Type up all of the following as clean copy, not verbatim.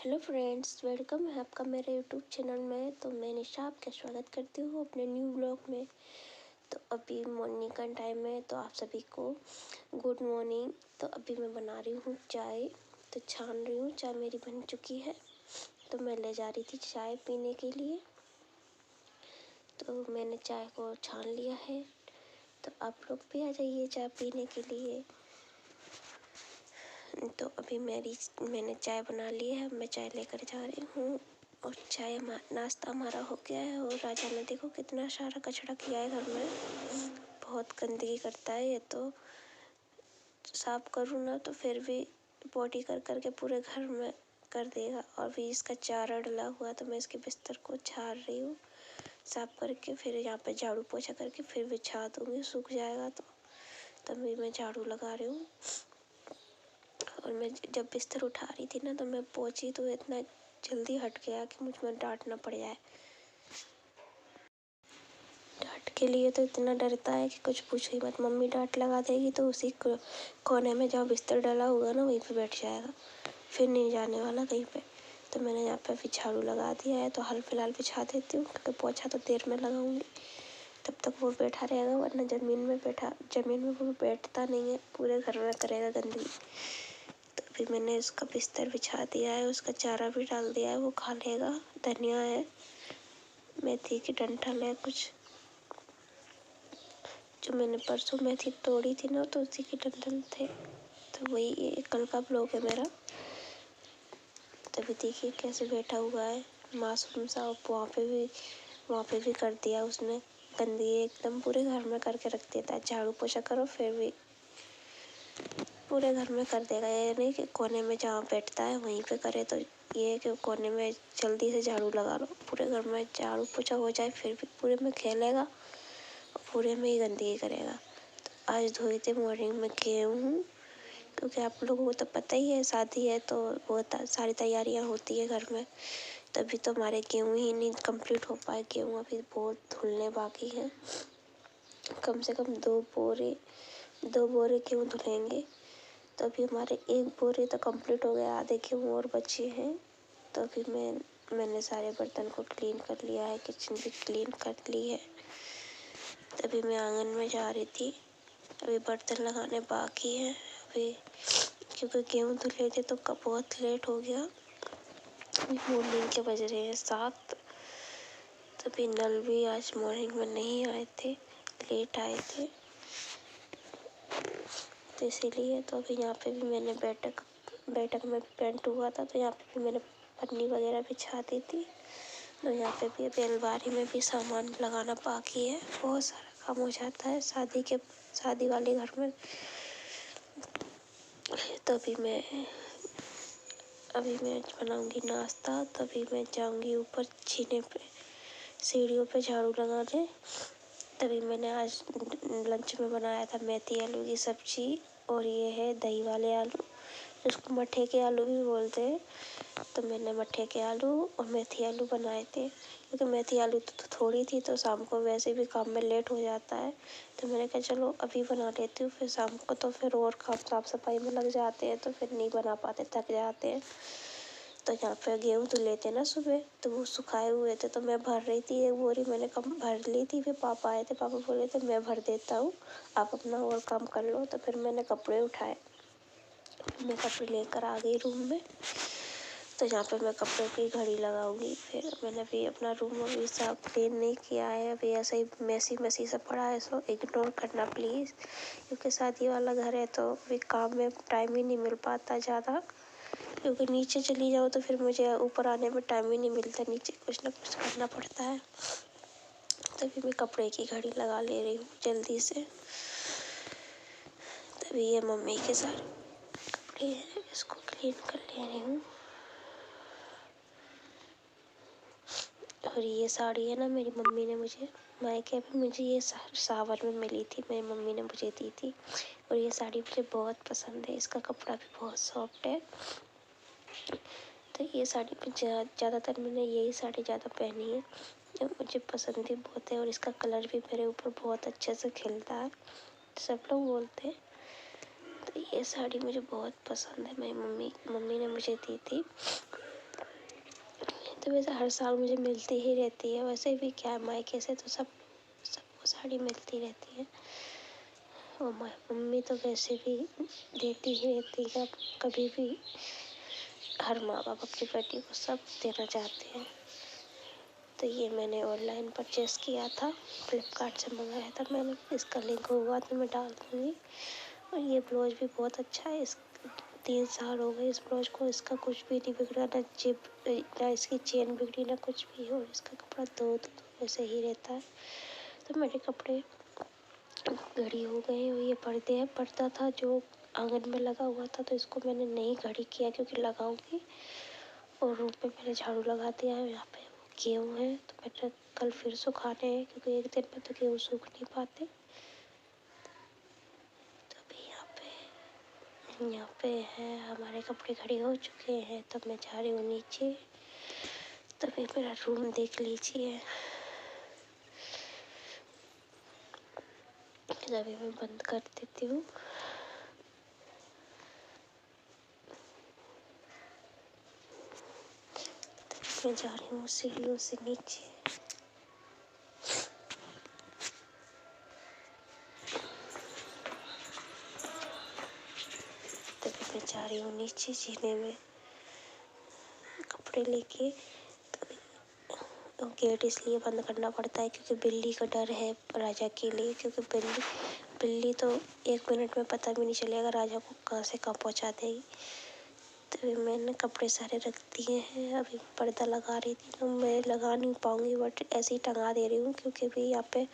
Hello friends, welcome है आपका मेरे यूट्यूब चैनल में। तो मैं निशा आपका स्वागत करती हूँ अपने न्यू ब्लॉग में। तो अभी मॉर्निंग का टाइम है, तो आप सभी को गुड मॉर्निंग। तो अभी मैं बना रही हूँ चाय, तो छान रही हूँ। चाय मेरी बन चुकी है, तो मैं ले जा रही थी चाय पीने के लिए। तो मैंने चाय को छान लिया है, तो आप लोग भी आ जाइए चाय पीने के लिए। तो अभी मैंने चाय बना ली है, मैं चाय लेकर जा रही हूँ। और चाय नाश्ता हमारा हो गया है। और राजा ने देखो कितना सारा कचरा किया है घर में, बहुत गंदगी करता है ये। तो साफ करूँ ना तो फिर भी पोटी कर कर के पूरे घर में कर देगा। और भी इसका चारा डला हुआ, तो मैं इसके बिस्तर को झाड़ रही हूँ साफ करके। फिर यहाँ पे झाड़ू पोछा करके फिर बिछा दूँगी, सूख जाएगा तो। तभी मैं झाड़ू लगा रही हूँ। और मैं जब बिस्तर उठा रही थी ना, तो मैं पहुंची तो इतना जल्दी हट गया कि मुझ में डांटना पड़ जाए। डांट के लिए तो इतना डरता है कि कुछ पूछो ही मत। मम्मी डांट लगा देगी तो उसी कोने में जहाँ बिस्तर डाला होगा ना, वहीं पे बैठ जाएगा, फिर नहीं जाने वाला कहीं पे। तो मैंने यहाँ पे अभी झाड़ू लगा दिया है, तो हाल फिलहाल बिछा देती हूँ, क्योंकि पोछा तो देर में लगाऊंगी। तब तक वो बैठा रहेगा, वरना ज़मीन में वो बैठता नहीं है, पूरे घर में करेगा गंदगी। तो अभी मैंने इसका बिस्तर बिछा दिया है, उसका चारा भी डाल दिया है, वो खा लेगा। धनिया है, मेथी की डंठल है कुछ, जो मैंने परसों मेथी तोड़ी थी ना, तो उसी की डंठल थे। तो वही ये कल का ब्लॉग है मेरा। तभी देखिए कैसे बैठा हुआ है मासूम सा। वहाँ पे भी कर दिया उसने गंदगी, एकदम पूरे घर में करके रख देता है। झाड़ू पोछा करो फिर भी पूरे घर में कर देगा। ये नहीं कि कोने में जहाँ बैठता है वहीं पे करे। तो ये है कि कोने में जल्दी से झाड़ू लगा लो, पूरे घर में झाड़ू पोछा हो जाए, फिर भी पूरे में खेलेगा और पूरे में ही गंदगी करेगा। तो आज धोई थी मॉर्निंग में गेहूँ, क्योंकि आप लोगों को तो पता ही है शादी है तो बहुत सारी तैयारियाँ होती है घर में। तभी तो हमारे गेहूँ ही नहीं कंप्लीट हो पाए। गेहूँ अभी बहुत धुलने बाकी हैं, कम से कम 2 बोरे गेहूँ धुलेंगे। तो अभी हमारे 1 बोरे तो कंप्लीट हो गया, आधे गेहूँ और बचे हैं। तो अभी मैंने सारे बर्तन को क्लीन कर लिया है, किचन भी क्लीन कर ली है। तभी मैं आंगन में जा रही थी, अभी बर्तन लगाने बाकी हैं अभी, क्योंकि गेहूँ धुले थे तो कब बहुत लेट हो गया। मॉर्निंग के बज रहे हैं 7। तभी नल भी आज मॉर्निंग में नहीं आए थे, लेट आए थे, तो इसीलिए। तो अभी यहाँ पे भी मैंने बैठक में पेंट हुआ था, तो यहाँ पे भी मैंने पन्नी वगैरह बिछा दी थी। तो यहाँ पे भी अभी अलमारी में भी सामान लगाना बाकी है। बहुत सारा काम हो जाता है शादी वाले घर में। तो अभी मैं बनाऊंगी नाश्ता। तभी मैं जाऊंगी ऊपर छीने पे, सीढ़ियों पे झाड़ू लगाने। तभी मैंने आज लंच में बनाया था मेथी आलू की सब्जी, और ये है दही वाले आलू, जिसको मट्ठे के आलू भी बोलते हैं। तो मैंने मट्ठे के आलू और मेथी आलू बनाए थे, क्योंकि मेथी आलू तो थोड़ी थी, तो शाम को वैसे भी काम में लेट हो जाता है। तो मैंने कहा चलो अभी बना लेती हूँ, फिर शाम को तो फिर और काम साफ सफाई में लग जाते हैं, तो फिर नहीं बना पाते, थक जाते हैं। तो यहाँ पे गेहूँ धुले थे ना सुबह, तो वो सुखाए हुए थे, तो मैं भर रही थी 1 बोरी, मैंने कम भर ली थी। फिर पापा आए थे, पापा बोले थे मैं भर देता हूँ, आप अपना और काम कर लो। तो फिर मैंने कपड़े उठाए, मैं कपड़े लेकर आ गई रूम में। तो यहाँ पे मैं कपड़ों की घड़ी लगाऊंगी। फिर मैंने भी अपना रूम अभी साफ क्लीन नहीं किया है, अभी ऐसा ही मैसी सा पड़ा है, सो इग्नोर करना प्लीज़। क्योंकि शादी वाला घर है, तो अभी काम में टाइम ही नहीं मिल पाता ज़्यादा, क्योंकि नीचे चली जाओ तो फिर मुझे ऊपर आने में टाइम ही नहीं मिलता, नीचे कुछ ना कुछ करना पड़ता है। तभी मैं कपड़े की घड़ी लगा ले रही हूँ जल्दी से। तभी ये मम्मी के सारे कपड़े हैं, इसको क्लीन कर ले रही हूँ। और ये साड़ी है ना, मेरी मम्मी ने मुझे मायके में मुझे ये सावर में मिली थी, मेरी मम्मी ने मुझे दी थी। और ये साड़ी मुझे बहुत पसंद है, इसका कपड़ा भी बहुत सॉफ्ट है। तो ये साड़ी में ज़्यादातर मैंने यही साड़ी ज़्यादा पहनी है, जो मुझे पसंद भी बहुत है। और इसका कलर भी मेरे ऊपर बहुत अच्छे से खिलता है, सब लोग बोलते हैं। तो ये साड़ी मुझे बहुत पसंद है, मेरी मम्मी ने मुझे दी थी। तो वैसे हर साल मुझे मिलती ही रहती है, वैसे भी क्या है मायके से तो सबको साड़ी मिलती रहती है। और मम्मी तो वैसे भी देती ही रहती है, कभी भी हर माँ बाप अपनी बेटी को सब देना चाहते हैं। तो ये मैंने ऑनलाइन परचेस किया था, फ्लिपकार्ट से मंगाया था मैंने। इसका लिंक होगा तो मैं डाल दूँगी। और ये ब्लाउज भी बहुत अच्छा है। इस 3 साल हो गए इस ब्लाउज को, इसका कुछ भी नहीं बिगड़ा, ना जिप ना इसकी चेन बिगड़ी, ना कुछ भी। और इसका कपड़ा दो वैसे ही रहता है। तो मेरे कपड़े घड़ी हो गए। और ये पर्दा था जो आंगन में लगा हुआ था, तो इसको मैंने नहीं घड़ी किया क्योंकि लगाऊंगी। और रूम पे मैंने झाड़ू लगा दिया है। यहाँ पे गेहूँ है तो मैंने कल फिर सुखाने हैं क्योंकि एक दिन में तो गेहूँ सूख नहीं पाते। तो अभी यहाँ पे है, हमारे कपड़े खड़े हो चुके हैं। तब मैं जा रही हूँ नीचे। तभी मेरा रूम देख लीजिए। अभी मैं बंद कर देती हूँ। मैं जा रही हूँ सीढ़ियों से नीचे। तभी मैं जा रही हूँ नीचे जीने में कपड़े लेके। तो गेट इसलिए बंद करना पड़ता है क्योंकि बिल्ली का डर है राजा के लिए, क्योंकि बिल्ली तो 1 मिनट में पता भी नहीं चलेगा राजा को कहाँ से कहाँ पहुँचा देगी। तो मैंने कपड़े सारे रख दिए हैं। अभी पर्दा लगा रही थी तो मैं लगा नहीं पाऊँगी, बट ऐसे ही टंगा दे रही हूँ क्योंकि अभी यहाँ पे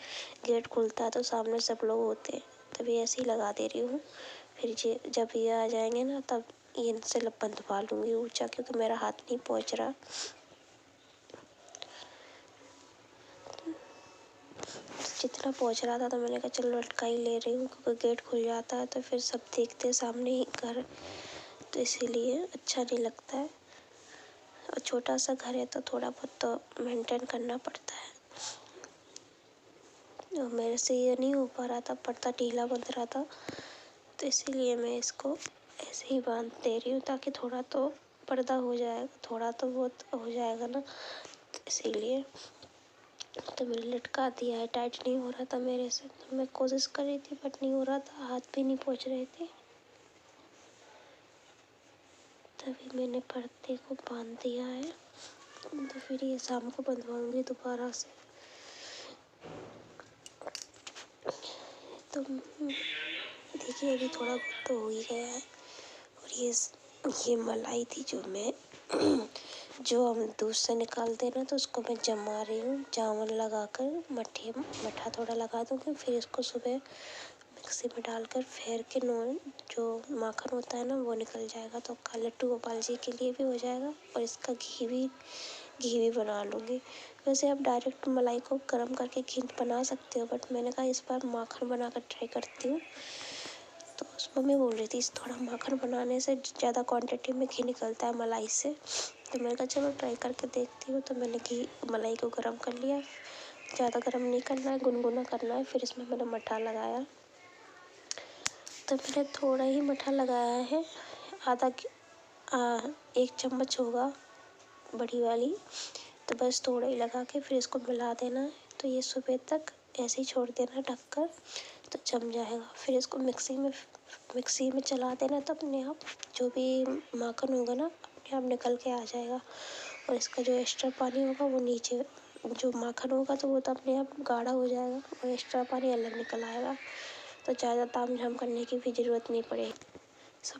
गेट खुलता है तो सामने सब लोग होते हैं, तभी ऐसे ही लगा दे रही हूँ। फिर जब ये आ जाएंगे ना तब इनसे बंधवा लूँगी ऊँचा, क्योंकि मेरा हाथ नहीं पहुँच रहा। जितना पहुँच रहा था तो मैंने कहा चलो लटका ही ले रही हूँ, क्योंकि गेट खुल जाता है तो फिर सब देखते सामने ही घर, तो इसीलिए अच्छा नहीं लगता है। और छोटा सा घर है तो थोड़ा बहुत तो मेंटेन करना पड़ता है। और मेरे से ये नहीं हो पा रहा था, पर्दा ढीला बंध रहा था, तो इसीलिए मैं इसको ऐसे ही बांध दे रही हूँ ताकि थोड़ा तो पर्दा हो जाएगा, थोड़ा तो बहुत हो जाएगा ना, इसीलिए। तो मैंने लटका दिया है, टाइट नहीं हो रहा था मेरे से। तो मैं कोशिश कर रही थी बट नहीं हो रहा था, हाथ भी नहीं पहुँच रहे थे। तभी मैंने पर्दे को बांध दिया है। तो फिर ये शाम को बंधवाऊंगी दोबारा से। तो देखिए अभी थोड़ा बहुत तो हो ही गया है। और ये मलाई थी जो हम दूध से निकालते हैं ना, तो उसको मैं जमा रही हूँ चावल लगाकर। मट्ठा थोड़ा लगा दूँगी, फिर इसको सुबह मिक्सी में डालकर फेर के जो माखन होता है ना वो निकल जाएगा, तो लड्डू गोपाल जी के लिए भी हो जाएगा और इसका घी भी बना लूँगी। वैसे आप डायरेक्ट मलाई को गर्म करके घी बना सकते हो, बट मैंने कहा इस बार माखन बना कर ट्राई करती हूँ। तो मम्मी बोल रही थी थोड़ा माखन बनाने से ज़्यादा क्वांटिटी में घी निकलता है मलाई से, तो मैंने कहा चलो ट्राई करके देखती हूँ। तो मैंने मलाई को गर्म कर लिया, ज़्यादा गर्म नहीं करना है, गुनगुना करना है। फिर इसमें मैंने मट्ठा लगाया, तो मैंने थोड़ा ही मट्ठा लगाया है, 1 चम्मच होगा बड़ी वाली, तो बस थोड़ा ही लगा के फिर इसको मिला देना है। तो ये सुबह तक ऐसे ही छोड़ देना ढककर, तो जम जाएगा। फिर इसको मिक्सी में चला देना, तो अपने आप जो भी माखन होगा ना अपने आप निकल के आ जाएगा। और इसका जो एक्स्ट्रा पानी होगा वो नीचे, जो माखन होगा तो वो तो अपने आप गाढ़ा हो जाएगा और एक्स्ट्रा पानी अलग निकल आएगा, तो ज़्यादा ताम झाम करने की भी ज़रूरत नहीं पड़ेगी।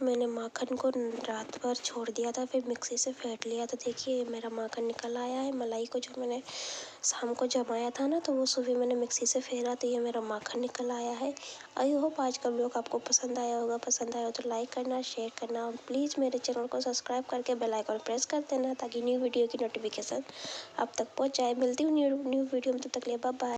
मैंने माखन को रात भर छोड़ दिया था, फिर मिक्सी से फेंट लिया। तो देखिए मेरा माखन निकल आया है। मलाई को जो मैंने शाम को जमाया था ना, तो वो सुबह मैंने मिक्सी से फेरा, तो ये मेरा माखन निकल आया है। आई होप आज का व्लॉग आपको पसंद आया होगा। पसंद आया हो तो लाइक करना, शेयर करना, प्लीज़ मेरे चैनल को सब्सक्राइब करके बेल आइकन प्रेस कर देना ताकि न्यू वीडियो की नोटिफिकेशन आप तक पहुँच जाए। मिलती हूँ न्यू वीडियो में, तब तक के लिए बाय बाय।